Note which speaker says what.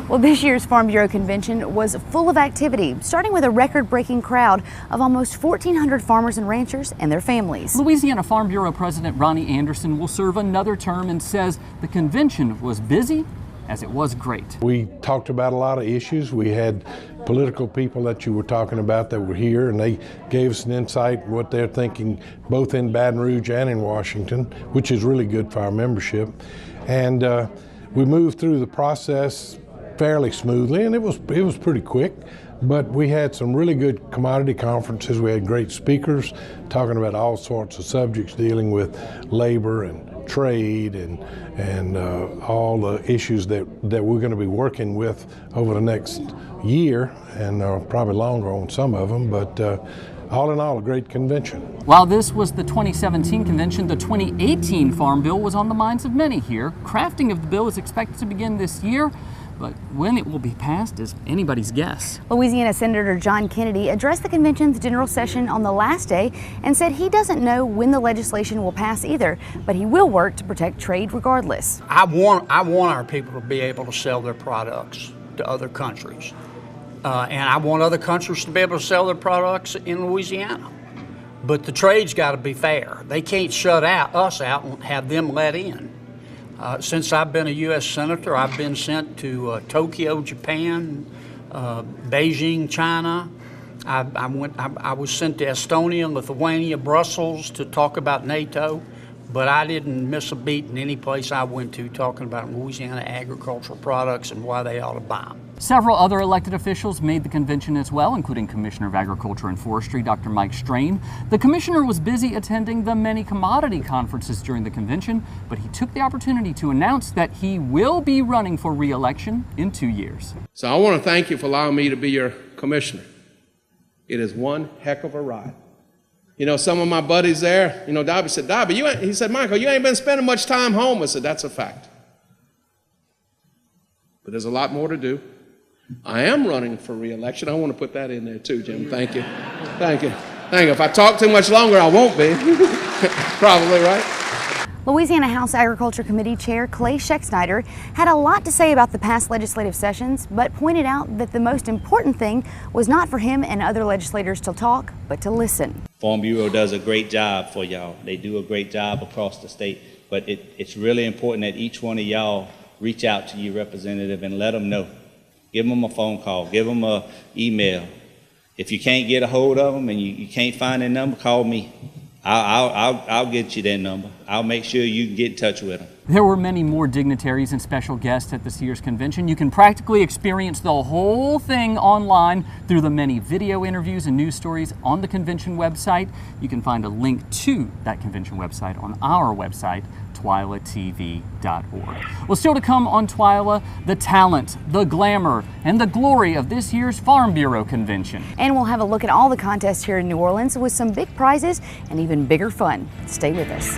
Speaker 1: Well, this year's Farm Bureau Convention was full of activity, starting with a record-breaking crowd of almost 1,400 farmers and ranchers and their families.
Speaker 2: Louisiana Farm Bureau President Ronnie Anderson will serve another term and says the convention was busy as it was great.
Speaker 3: We talked about a lot of issues. We had political people that you were talking about that were here, and they gave us an insight in what they're thinking both in Baton Rouge and in Washington, which is really good for our membership. And we moved through the process fairly smoothly, and it was pretty quick. But we had some really good commodity conferences. We had great speakers talking about all sorts of subjects dealing with labor and trade and all the issues that we're going to be working with over the next year, and probably longer on some of them. But all in all, a great convention.
Speaker 2: While this was the 2017 convention, the 2018 Farm Bill was on the minds of many here. Crafting of the bill is expected to begin this year, but when it will be passed is anybody's guess.
Speaker 1: Louisiana Senator John Kennedy addressed the convention's general session on the last day and said he doesn't know when the legislation will pass either, but he will work to protect trade regardless.
Speaker 4: I want our people to be able to sell their products to other countries. And I want other countries to be able to sell their products in Louisiana. But the trade's got to be fair. They can't shut us out and have them let in. Since I've been a U.S. Senator, I've been sent to Tokyo, Japan, Beijing, China. I was sent to Estonia, Lithuania, Brussels to talk about NATO, but I didn't miss a beat in any place I went to talking about Louisiana agricultural products and why they ought to buy them.
Speaker 2: Several other elected officials made the convention as well, including Commissioner of Agriculture and Forestry, Dr. Mike Strain. The commissioner was busy attending the many commodity conferences during the convention, but he took the opportunity to announce that he will be running for re-election in 2 years.
Speaker 5: So I want to thank you for allowing me to be your commissioner. It is one heck of a ride. You know, some of my buddies there, you know, Dobby said, he said, Michael, you ain't been spending much time home. I said, that's a fact. But there's a lot more to do. I am running for re-election. I want to put that in there too, Jim. Thank you. Thank you. Thank you. If I talk too much longer, I won't be. Probably, right?
Speaker 1: Louisiana House Agriculture Committee Chair Clay Schexnayder had a lot to say about the past legislative sessions, but pointed out that the most important thing was not for him and other legislators to talk, but to listen.
Speaker 6: Farm Bureau does a great job for y'all. They do a great job across the state, but it's really important that each one of y'all reach out to your representative and let them know. Give them a phone call, give them an email. If you can't get a hold of them and you can't find their number, call me. I'll get you their number. I'll make sure you can get in touch with them.
Speaker 2: There were many more dignitaries and special guests at this year's convention. You can practically experience the whole thing online through the many video interviews and news stories on the convention website. You can find a link to that convention website on our website, twilatv.org. Well, still to come on Twila, the talent, the glamour, and the glory of this year's Farm Bureau Convention.
Speaker 1: And we'll have a look at all the contests here in New Orleans with some big prizes and even bigger fun. Stay with us.